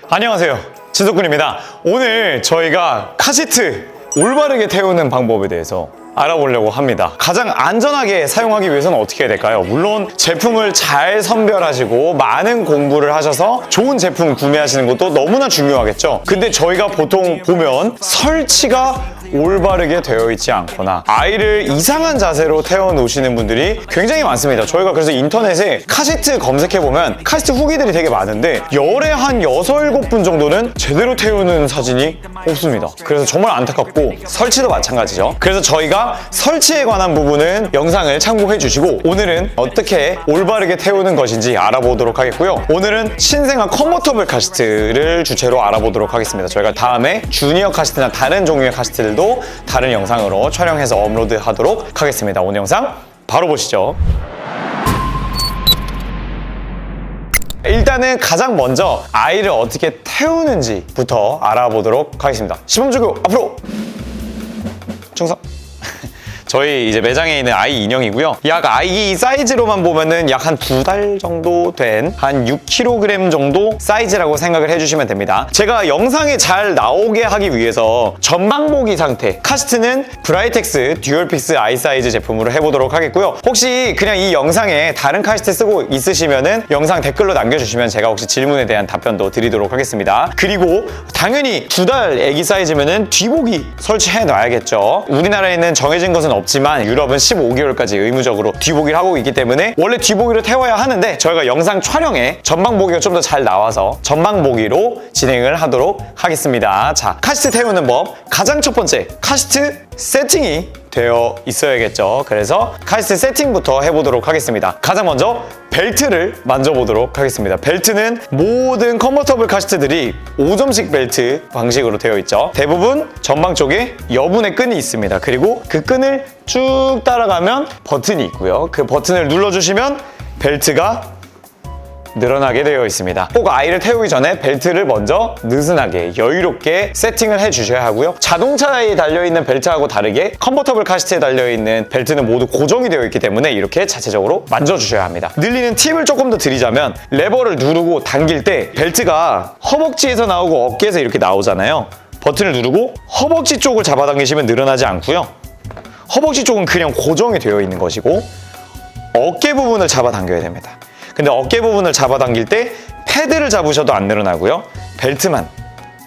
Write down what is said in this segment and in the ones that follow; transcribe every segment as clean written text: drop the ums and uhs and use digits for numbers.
안녕하세요, 진석군입니다. 오늘 저희가 카시트 올바르게 태우는 방법에 대해서 알아보려고 합니다. 가장 안전하게 사용하기 위해서는 어떻게 해야 될까요? 물론 제품을 잘 선별하시고 많은 공부를 하셔서 좋은 제품 구매하시는 것도 너무나 중요하겠죠. 근데 저희가 보통 보면 설치가 올바르게 되어 있지 않거나 아이를 이상한 자세로 태워 놓으시는 분들이 굉장히 많습니다. 저희가 그래서 인터넷에 카시트 검색해보면 카시트 후기들이 되게 많은데 열에 한 6, 7분 정도는 제대로 태우는 사진이 없습니다. 그래서 정말 안타깝고 설치도 마찬가지죠. 그래서 저희가 설치에 관한 부분은 영상을 참고해 주시고 오늘은 어떻게 올바르게 태우는 것인지 알아보도록 하겠고요. 오늘은 신생아 컨버터블 카시트를 주체로 알아보도록 하겠습니다. 저희가 다음에 주니어 카시트나 다른 종류의 카시트들도 다른 영상으로 촬영해서 업로드하도록 하겠습니다. 오늘 영상 바로 보시죠. 일단은 가장 먼저 아이를 어떻게 태우는지부터 알아보도록 하겠습니다. 시범적으로 앞으로 충성. 저희 이제 매장에 있는 아이 인형이고요. 약 아이 사이즈로만 보면은 약 한 2달 정도 된 한 6kg 정도 사이즈라고 생각을 해주시면 됩니다. 제가 영상에 잘 나오게 하기 위해서 전방보기 상태 카시트는 브라이텍스 듀얼픽스 아이 사이즈 제품으로 해보도록 하겠고요. 혹시 그냥 이 영상에 다른 카시트 쓰고 있으시면은 영상 댓글로 남겨주시면 제가 혹시 질문에 대한 답변도 드리도록 하겠습니다. 그리고 당연히 2달 애기 사이즈면은 뒤보기 설치해 놔야겠죠. 우리나라에는 정해진 것은 없지만 유럽은 15개월까지 의무적으로 뒤보기를 하고 있기 때문에 원래 뒤보기로 태워야 하는데 저희가 영상 촬영에 전방보기가 좀 더 잘 나와서 전방보기로 진행을 하도록 하겠습니다. 자, 카시트 태우는 법. 가장 첫 번째, 카시트 세팅이 되어 있어야겠죠. 그래서 카시트 세팅부터 해보도록 하겠습니다. 가장 먼저 벨트를 만져보도록 하겠습니다. 벨트는 모든 컨버터블 카시트들이 5점씩 벨트 방식으로 되어 있죠. 대부분 전방 쪽에 여분의 끈이 있습니다. 그리고 그 끈을 쭉 따라가면 버튼이 있고요. 그 버튼을 눌러주시면 벨트가 늘어나게 되어 있습니다. 꼭 아이를 태우기 전에 벨트를 먼저 느슨하게 여유롭게 세팅을 해주셔야 하고요. 자동차에 달려있는 벨트하고 다르게 컨버터블 카시트에 달려있는 벨트는 모두 고정이 되어 있기 때문에 이렇게 자체적으로 만져주셔야 합니다. 늘리는 팁을 조금 더 드리자면 레버를 누르고 당길 때 벨트가 허벅지에서 나오고 어깨에서 이렇게 나오잖아요. 버튼을 누르고 허벅지 쪽을 잡아당기시면 늘어나지 않고요. 허벅지 쪽은 그냥 고정이 되어 있는 것이고 어깨 부분을 잡아당겨야 됩니다. 근데 어깨 부분을 잡아당길 때 패드를 잡으셔도 안 늘어나고요. 벨트만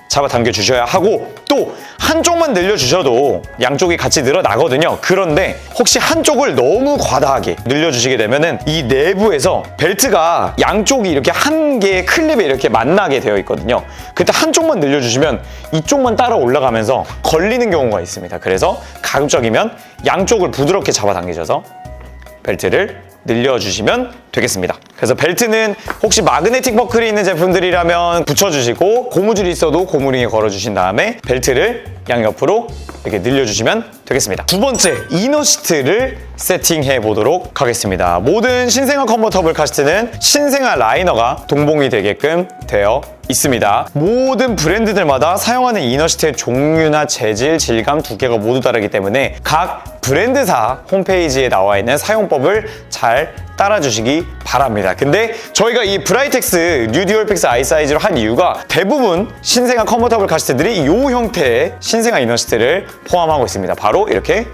잡아당겨 주셔야 하고 또 한쪽만 늘려주셔도 양쪽이 같이 늘어나거든요. 그런데 혹시 한쪽을 너무 과다하게 늘려주시게 되면은 이 내부에서 벨트가 양쪽이 이렇게 한 개의 클립에 이렇게 만나게 되어 있거든요. 그때 한쪽만 늘려주시면 이쪽만 따라 올라가면서 걸리는 경우가 있습니다. 그래서 가급적이면 양쪽을 부드럽게 잡아당기셔서 벨트를 늘려주시면 되겠습니다. 그래서 벨트는 혹시 마그네틱 버클이 있는 제품들이라면 붙여주시고 고무줄이 있어도 고무링에 걸어주신 다음에 벨트를 양옆으로 이렇게 늘려주시면 되겠습니다. 두 번째, 이너 시트를 세팅해 보도록 하겠습니다. 모든 신생아 컨버터블 카시트는 신생아 라이너가 동봉이 되게끔 되어 있습니다. 모든 브랜드들마다 사용하는 이너 시트의 종류나 재질, 질감, 두께가 모두 다르기 때문에 각 브랜드사 홈페이지에 나와 있는 사용법을 잘 따라주시기 바랍니다. 근데 저희가 이 브라이텍스 뉴 듀얼픽스 아이 사이즈로 한 이유가 대부분 신생아 컨버터블 카시트들이 이 형태의 신생아 이너 시트를 포함하고 있습니다. 바로 이렇게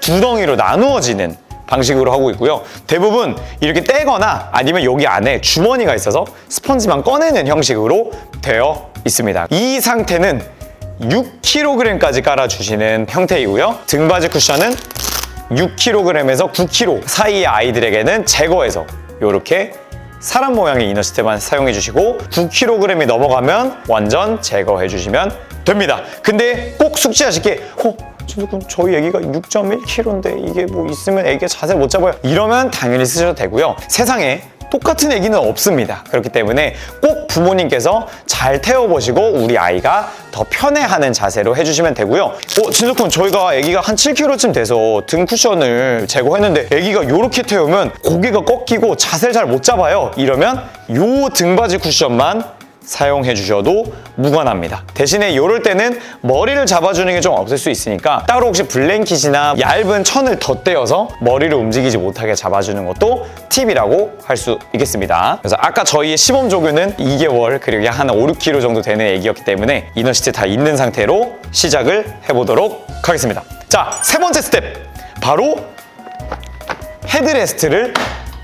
두 덩이로 나누어지는 방식으로 하고 있고요. 대부분 이렇게 떼거나 아니면 여기 안에 주머니가 있어서 스펀지만 꺼내는 형식으로 되어 있습니다. 이 상태는 6kg까지 깔아주시는 형태이고요. 등받이 쿠션은 6kg에서 9kg 사이의 아이들에게는 제거해서 이렇게 사람 모양의 이너 시트만 사용해 주시고 9kg이 넘어가면 완전 제거해 주시면 됩니다. 근데 꼭 숙지하실 게 저희 애기가 6.1kg인데 이게 뭐 있으면 애기가 자세를 못 잡아요. 이러면 당연히 쓰셔도 되고요. 세상에 똑같은 애기는 없습니다. 그렇기 때문에 꼭 부모님께서 잘 태워보시고 우리 아이가 더 편해하는 자세로 해주시면 되고요. 진석군, 저희가 애기가 한 7kg쯤 돼서 등 쿠션을 제거했는데 애기가 이렇게 태우면 고개가 꺾이고 자세를 잘 못 잡아요. 이러면 요 등받이 쿠션만 사용해 주셔도 무관합니다. 대신에 이럴 때는 머리를 잡아주는 게 좀 없을 수 있으니까 따로 혹시 블랭킷이나 얇은 천을 덧대어서 머리를 움직이지 못하게 잡아주는 것도 팁이라고 할 수 있겠습니다. 그래서 아까 저희의 시범 조교는 2개월 그리고 약 한 5, 6kg 정도 되는 애기였기 때문에 이너시트 다 있는 상태로 시작을 해보도록 하겠습니다. 자, 세 번째 스텝! 바로 헤드레스트를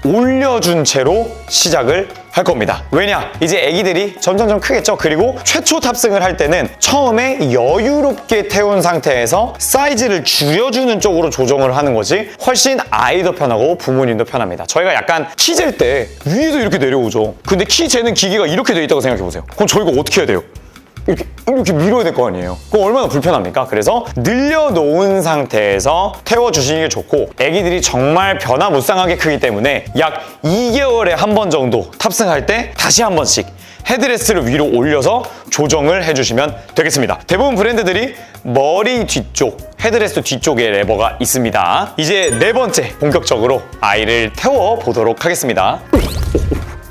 올려준 채로 시작을 할 겁니다. 왜냐? 이제 애기들이 점점 크겠죠? 그리고 최초 탑승을 할 때는 처음에 여유롭게 태운 상태에서 사이즈를 줄여주는 쪽으로 조정을 하는 것이 훨씬 아이도 편하고 부모님도 편합니다. 저희가 약간 키 잴 때 위에서 이렇게 내려오죠. 근데 키 재는 기계가 이렇게 돼 있다고 생각해보세요. 그럼 저희가 어떻게 해야 돼요? 이렇게 밀어야 될 거 아니에요. 그럼 얼마나 불편합니까? 그래서 늘려놓은 상태에서 태워주시는 게 좋고 애기들이 정말 변화무쌍하게 크기 때문에 약 2개월에 한 번 정도 탑승할 때 다시 한 번씩 헤드레스트를 위로 올려서 조정을 해주시면 되겠습니다. 대부분 브랜드들이 머리 뒤쪽, 헤드레스트 뒤쪽에 레버가 있습니다. 이제 네 번째 본격적으로 아이를 태워보도록 하겠습니다.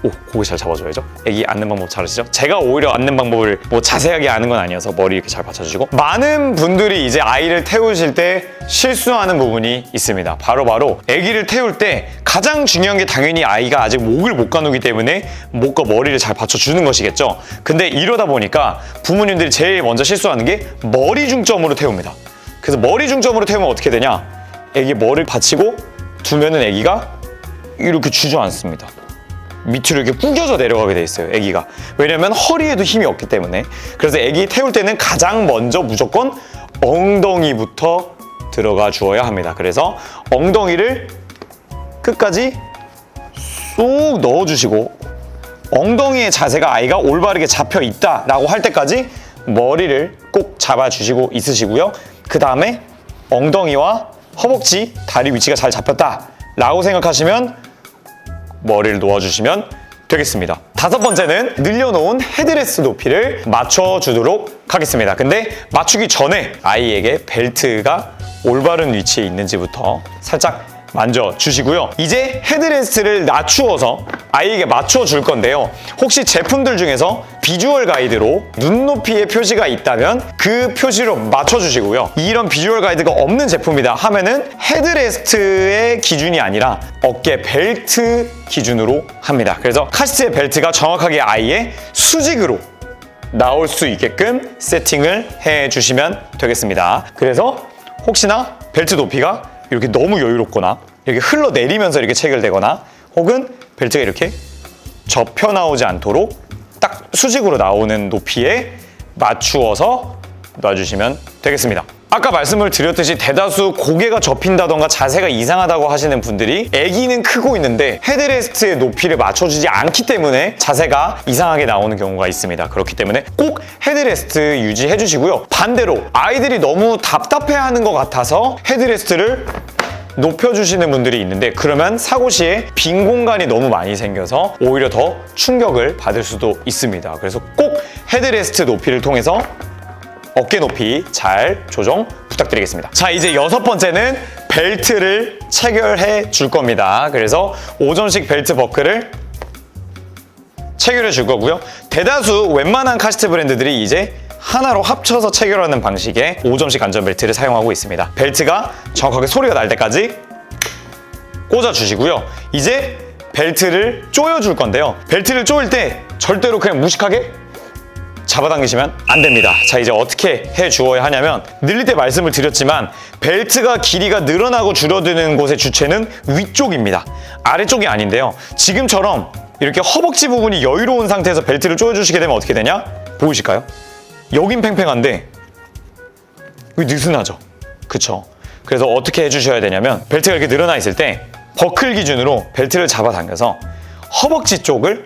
오, 고개 잘 잡아줘야죠. 애기 앉는 방법 잘 아시죠? 제가 오히려 앉는 방법을 뭐 자세하게 아는 건 아니어서 머리 이렇게 잘 받쳐주시고 많은 분들이 이제 아이를 태우실 때 실수하는 부분이 있습니다. 바로 애기를 태울 때 가장 중요한 게 당연히 아이가 아직 목을 못 가누기 때문에 목과 머리를 잘 받쳐주는 것이겠죠. 근데 이러다 보니까 부모님들이 제일 먼저 실수하는 게 머리 중점으로 태웁니다. 그래서 머리 중점으로 태우면 어떻게 되냐? 애기 머리를 받치고 두면은 애기가 이렇게 주저앉습니다. 밑으로 이렇게 구겨져 내려가게 돼 있어요, 애기가. 왜냐면 허리에도 힘이 없기 때문에. 그래서 애기 태울 때는 가장 먼저 무조건 엉덩이부터 들어가 주어야 합니다. 그래서 엉덩이를 끝까지 쏙 넣어주시고 엉덩이의 자세가 아이가 올바르게 잡혀 있다라고 할 때까지 머리를 꼭 잡아주시고 있으시고요. 그 다음에 엉덩이와 허벅지, 다리 위치가 잘 잡혔다라고 생각하시면 머리를 놓아주시면 되겠습니다. 다섯 번째는 늘려놓은 헤드레스트 높이를 맞춰주도록 하겠습니다. 근데 맞추기 전에 아이에게 벨트가 올바른 위치에 있는지부터 살짝 만져주시고요. 이제 헤드레스트를 낮추어서 아이에게 맞춰줄 건데요. 혹시 제품들 중에서 비주얼 가이드로 눈높이의 표시가 있다면 그 표시로 맞춰주시고요. 이런 비주얼 가이드가 없는 제품이다 하면은 헤드레스트의 기준이 아니라 어깨 벨트 기준으로 합니다. 그래서 카시트의 벨트가 정확하게 아이의 수직으로 나올 수 있게끔 세팅을 해주시면 되겠습니다. 그래서 혹시나 벨트 높이가 이렇게 너무 여유롭거나 이렇게 흘러내리면서 이렇게 체결되거나 혹은 벨트가 이렇게 접혀 나오지 않도록 딱 수직으로 나오는 높이에 맞추어서 놔주시면 되겠습니다. 아까 말씀을 드렸듯이 대다수 고개가 접힌다던가 자세가 이상하다고 하시는 분들이 아기는 크고 있는데 헤드레스트의 높이를 맞춰주지 않기 때문에 자세가 이상하게 나오는 경우가 있습니다. 그렇기 때문에 꼭 헤드레스트 유지해 주시고요. 반대로 아이들이 너무 답답해하는 것 같아서 헤드레스트를 높여주시는 분들이 있는데 그러면 사고 시에 빈 공간이 너무 많이 생겨서 오히려 더 충격을 받을 수도 있습니다. 그래서 꼭 헤드레스트 높이를 통해서 어깨 높이 잘 조정 부탁드리겠습니다. 자, 이제 여섯 번째는 벨트를 체결해 줄 겁니다. 그래서 5점씩 벨트 버클을 체결해 줄 거고요. 대다수 웬만한 카시트 브랜드들이 이제 하나로 합쳐서 체결하는 방식의 5점씩 안전벨트를 사용하고 있습니다. 벨트가 정확하게 소리가 날 때까지 꽂아주시고요. 이제 벨트를 조여줄 건데요. 벨트를 조일 때 절대로 그냥 무식하게 잡아당기시면 안 됩니다. 자, 이제 어떻게 해주어야 하냐면 늘릴 때 말씀을 드렸지만 벨트가 길이가 늘어나고 줄어드는 곳의 주체는 위쪽입니다. 아래쪽이 아닌데요. 지금처럼 이렇게 허벅지 부분이 여유로운 상태에서 벨트를 조여주시게 되면 어떻게 되냐? 보이실까요? 여긴 팽팽한데 여기 느슨하죠? 그쵸? 그래서 어떻게 해주셔야 되냐면 벨트가 이렇게 늘어나 있을 때 버클 기준으로 벨트를 잡아당겨서 허벅지 쪽을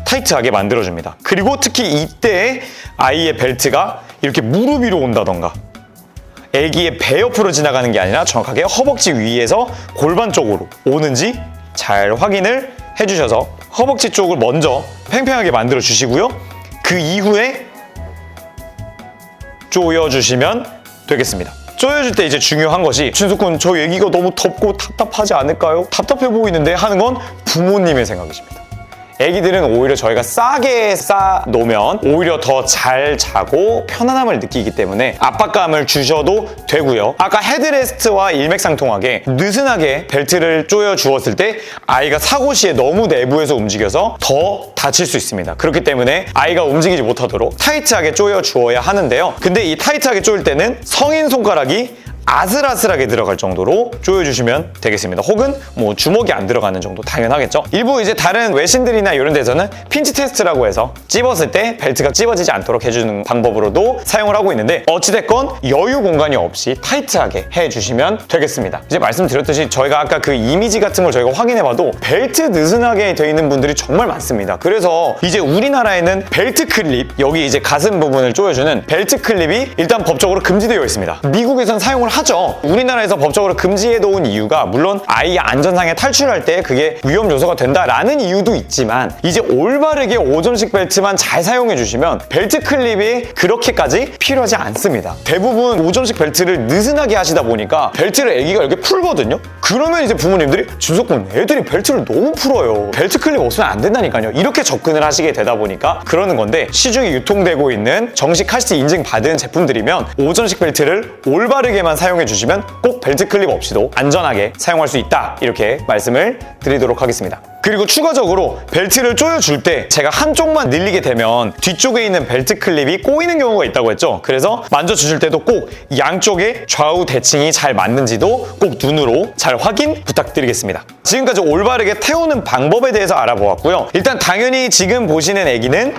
타이트하게 만들어줍니다. 그리고 특히 이때 아이의 벨트가 이렇게 무릎 위로 온다던가 아기의 배 옆으로 지나가는 게 아니라 정확하게 허벅지 위에서 골반 쪽으로 오는지 잘 확인을 해주셔서 허벅지 쪽을 먼저 팽팽하게 만들어 주시고요. 그 이후에 조여주시면 되겠습니다. 조여줄 때 이제 중요한 것이 준수군 저 애기가 너무 덥고 답답하지 않을까요? 답답해 보이는데 하는 건 부모님의 생각이십니다. 애기들은 오히려 저희가 싸게 싸 놓으면 오히려 더 잘 자고 편안함을 느끼기 때문에 압박감을 주셔도 되고요. 아까 헤드레스트와 일맥상통하게 느슨하게 벨트를 조여 주었을 때 아이가 사고 시에 너무 내부에서 움직여서 더 다칠 수 있습니다. 그렇기 때문에 아이가 움직이지 못하도록 타이트하게 조여 주어야 하는데요. 근데 이 타이트하게 조일 때는 성인 손가락이 아슬아슬하게 들어갈 정도로 조여주시면 되겠습니다. 혹은 뭐 주먹이 안 들어가는 정도 당연하겠죠. 일부 이제 다른 외신들이나 이런 데서는 핀치 테스트라고 해서 찝었을 때 벨트가 찝어지지 않도록 해주는 방법으로도 사용을 하고 있는데 어찌됐건 여유 공간이 없이 타이트하게 해주시면 되겠습니다. 이제 말씀드렸듯이 저희가 아까 그 이미지 같은 걸 저희가 확인해봐도 벨트 느슨하게 되어 있는 분들이 정말 많습니다. 그래서 이제 우리나라에는 벨트 클립, 여기 이제 가슴 부분을 조여주는 벨트 클립이 일단 법적으로 금지되어 있습니다. 미국에선 사용을 하죠. 우리나라에서 법적으로 금지해 놓은 이유가 물론 아이의 안전상에 탈출할 때 그게 위험 요소가 된다라는 이유도 있지만 이제 올바르게 5점식 벨트만 잘 사용해 주시면 벨트 클립이 그렇게까지 필요하지 않습니다. 대부분 5점식 벨트를 느슨하게 하시다 보니까 벨트를 애기가 이렇게 풀거든요. 그러면 이제 부모님들이 준석군 애들이 벨트를 너무 풀어요. 벨트 클립 없으면 안 된다니까요. 이렇게 접근을 하시게 되다 보니까 그러는 건데 시중에 유통되고 있는 정식 카시트 인증 받은 제품들이면 5점식 벨트를 올바르게만 사용해 주시면 꼭 벨트 클립 없이도 안전하게 사용할 수 있다 이렇게 말씀을 드리도록 하겠습니다. 그리고 추가적으로 벨트를 조여줄 때 제가 한쪽만 늘리게 되면 뒤쪽에 있는 벨트 클립이 꼬이는 경우가 있다고 했죠. 그래서 만져주실 때도 꼭 양쪽의 좌우 대칭이 잘 맞는지도 꼭 눈으로 잘 확인 부탁드리겠습니다. 지금까지 올바르게 태우는 방법에 대해서 알아보았고요. 일단 당연히 지금 보시는 애기는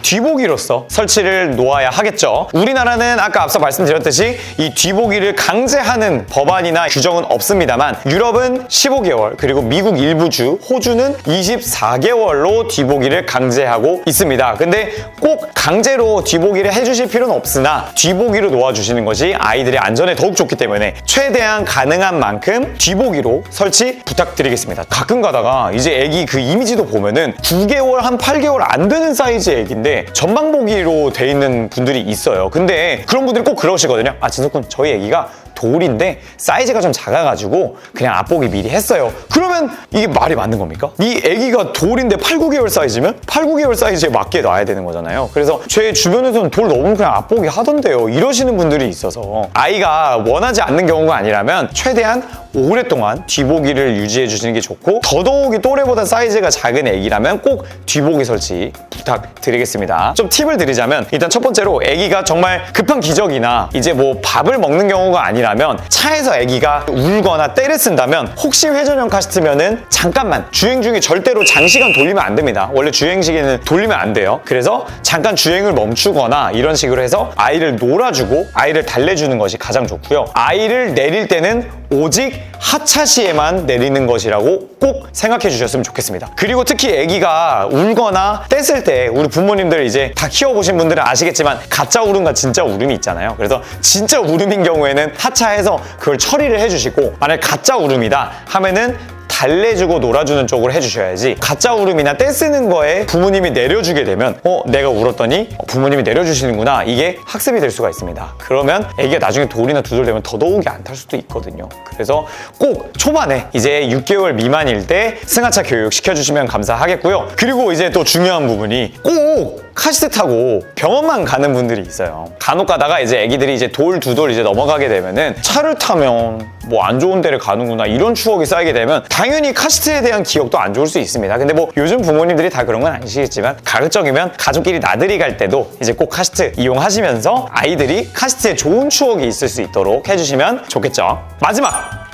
뒤보기로서 설치를 놓아야 하겠죠. 우리나라는 아까 앞서 말씀드렸듯이 이 뒤보기를 강제하는 법안이나 규정은 없습니다만 유럽은 15개월 그리고 미국 일부주, 호주는 24개월로 뒤보기를 강제하고 있습니다. 근데 꼭 강제로 뒤보기를 해주실 필요는 없으나 뒤보기로 놓아주시는 것이 아이들의 안전에 더욱 좋기 때문에 최대한 가능한 만큼 뒤보기로 설치 부탁드리겠습니다. 가끔 가다가 이제 애기 그 이미지도 보면은 9개월, 한 8개월 안 되는 사이즈의 애기인데 전방보기로 돼 있는 분들이 있어요. 근데 그런 분들이 꼭 그러시거든요. 아, 진석군, 저희 애기가 돌인데 사이즈가 좀 작아가지고 그냥 앞보기 미리 했어요. 그러면 이게 말이 맞는 겁니까? 이 애기가 돌인데 8, 9개월 사이즈면 8, 9개월 사이즈에 맞게 놔야 되는 거잖아요. 그래서 제 주변에서는 돌 너무 그냥 앞보기 하던데요. 이러시는 분들이 있어서 아이가 원하지 않는 경우가 아니라면 최대한 오랫동안 뒤보기를 유지해 주시는 게 좋고 더더욱이 또래보다 사이즈가 작은 애기라면 꼭 뒤보기 설치 부탁드리겠습니다. 좀 팁을 드리자면 일단 첫 번째로 애기가 정말 급한 기적이나 이제 뭐 밥을 먹는 경우가 아니라면 차에서 애기가 울거나 떼를 쓴다면 혹시 회전형 카시트면은 잠깐만 주행 중에 절대로 장시간 돌리면 안 됩니다. 원래 주행 시기에는 돌리면 안 돼요. 그래서 잠깐 주행을 멈추거나 이런 식으로 해서 아이를 놀아주고 아이를 달래주는 것이 가장 좋고요. 아이를 내릴 때는 오직 하차 시에만 내리는 것이라고 꼭 생각해 주셨으면 좋겠습니다. 그리고 특히 아기가 울거나 뗐을 때 우리 부모님들 이제 다 키워보신 분들은 아시겠지만 가짜 울음과 진짜 울음이 있잖아요. 그래서 진짜 울음인 경우에는 하차해서 그걸 처리를 해주시고 만약 가짜 울음이다 하면은 달래주고 놀아주는 쪽으로 해주셔야지 가짜 울음이나 떼쓰는 거에 부모님이 내려주게 되면 내가 울었더니 부모님이 내려주시는구나 이게 학습이 될 수가 있습니다. 그러면 애기가 나중에 돌이나 두돌되면 더더욱이 안 탈 수도 있거든요. 그래서 꼭 초반에 이제 6개월 미만일 때 승하차 교육 시켜주시면 감사하겠고요. 그리고 이제 또 중요한 부분이 꼭 카시트 타고 병원만 가는 분들이 있어요. 간혹 가다가 이제 애기들이 이제 돌, 두 돌 이제 넘어가게 되면은 차를 타면 뭐 안 좋은 데를 가는구나 이런 추억이 쌓이게 되면 당연히 카시트에 대한 기억도 안 좋을 수 있습니다. 근데 뭐 요즘 부모님들이 다 그런 건 아니시겠지만 가급적이면 가족끼리 나들이 갈 때도 이제 꼭 카시트 이용하시면서 아이들이 카시트에 좋은 추억이 있을 수 있도록 해주시면 좋겠죠. 마지막!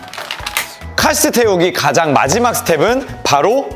카시트 태우기 가장 마지막 스텝은 바로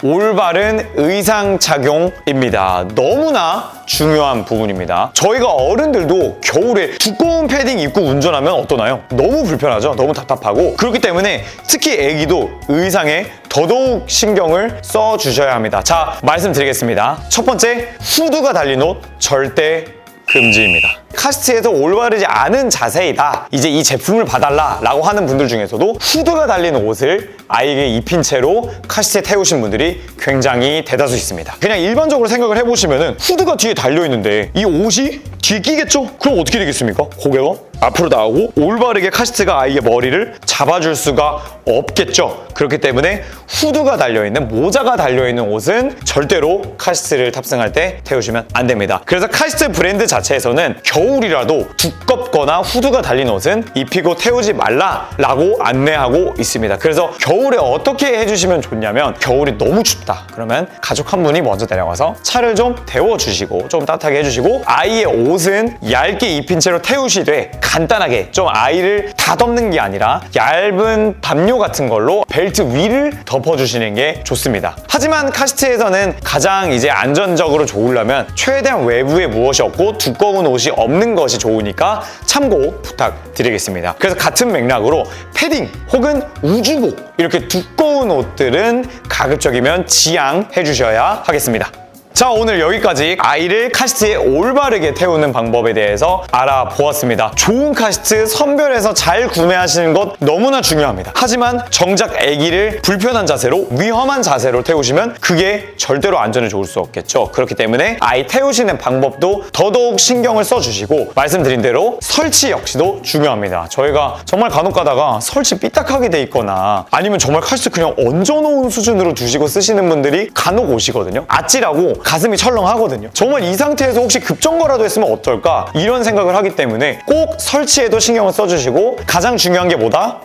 올바른 의상 착용입니다. 너무나 중요한 부분입니다. 저희가 어른들도 겨울에 두꺼운 패딩 입고 운전하면 어떠나요? 너무 불편하죠? 너무 답답하고 그렇기 때문에 특히 애기도 의상에 더더욱 신경을 써주셔야 합니다. 자, 말씀드리겠습니다. 첫 번째, 후드가 달린 옷 절대 금지입니다. 카시트에서 올바르지 않은 자세이다. 이제 이 제품을 봐달라 라고 하는 분들 중에서도 후드가 달린 옷을 아이에게 입힌 채로 카시트에 태우신 분들이 굉장히 대다수 있습니다. 그냥 일반적으로 생각을 해보시면은 후드가 뒤에 달려있는데 이 옷이 뒤에 끼겠죠? 그럼 어떻게 되겠습니까? 고개가 앞으로 나오고 올바르게 카시트가 아이의 머리를 잡아줄 수가 없겠죠. 그렇기 때문에 후드가 달려있는, 모자가 달려있는 옷은 절대로 카시트를 탑승할 때 태우시면 안 됩니다. 그래서 카시트 브랜드 자체에서는 겨울이라도 두껍거나 후드가 달린 옷은 입히고 태우지 말라라고 안내하고 있습니다. 그래서 겨울에 어떻게 해주시면 좋냐면, 겨울이 너무 춥다 그러면 가족 한 분이 먼저 내려가서 차를 좀 데워주시고 좀 따뜻하게 해주시고, 아이의 옷은 얇게 입힌 채로 태우시되 간단하게 좀 아이를 다 덮는 게 아니라 얇은 담요 같은 걸로 벨트 위를 덮어주시는 게 좋습니다. 하지만 카시트에서는 가장 이제 안전적으로 좋으려면 최대한 외부에 무엇이 없고 두꺼운 옷이 없는 것이 좋으니까 참고 부탁드리겠습니다. 그래서 같은 맥락으로 패딩 혹은 우주복, 이렇게 두꺼운 옷들은 가급적이면 지양해 주셔야 하겠습니다. 자, 오늘 여기까지 아이를 카시트에 올바르게 태우는 방법에 대해서 알아보았습니다. 좋은 카시트 선별해서 잘 구매하시는 것 너무나 중요합니다. 하지만 정작 아기를 불편한 자세로, 위험한 자세로 태우시면 그게 절대로 안전에 좋을 수 없겠죠. 그렇기 때문에 아이 태우시는 방법도 더더욱 신경을 써주시고, 말씀드린 대로 설치 역시도 중요합니다. 저희가 정말 간혹 가다가 설치 삐딱하게 돼 있거나 아니면 정말 카시트 그냥 얹어놓은 수준으로 두시고 쓰시는 분들이 간혹 오시거든요. 아찔하고 가슴이 철렁하거든요. 정말 이 상태에서 혹시 급정거라도 했으면 어떨까, 이런 생각을 하기 때문에 꼭 설치에도 신경을 써주시고, 가장 중요한 게 뭐다?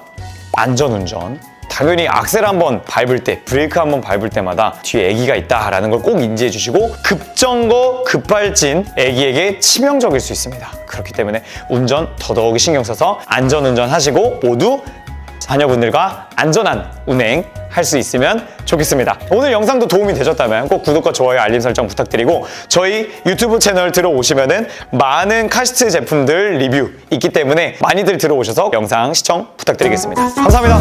안전운전. 당연히 악셀 한번 밟을 때, 브레이크 한번 밟을 때마다 뒤에 아기가 있다라는 걸 꼭 인지해 주시고, 급정거, 급발진 아기에게 치명적일 수 있습니다. 그렇기 때문에 운전 더더욱 신경 써서 안전운전 하시고 모두 자녀분들과 안전한 운행 할 수 있으면 좋겠습니다. 오늘 영상도 도움이 되셨다면 꼭 구독과 좋아요, 알림 설정 부탁드리고, 저희 유튜브 채널 들어오시면은 많은 카시트 제품들 리뷰 있기 때문에 많이들 들어오셔서 영상 시청 부탁드리겠습니다. 감사합니다.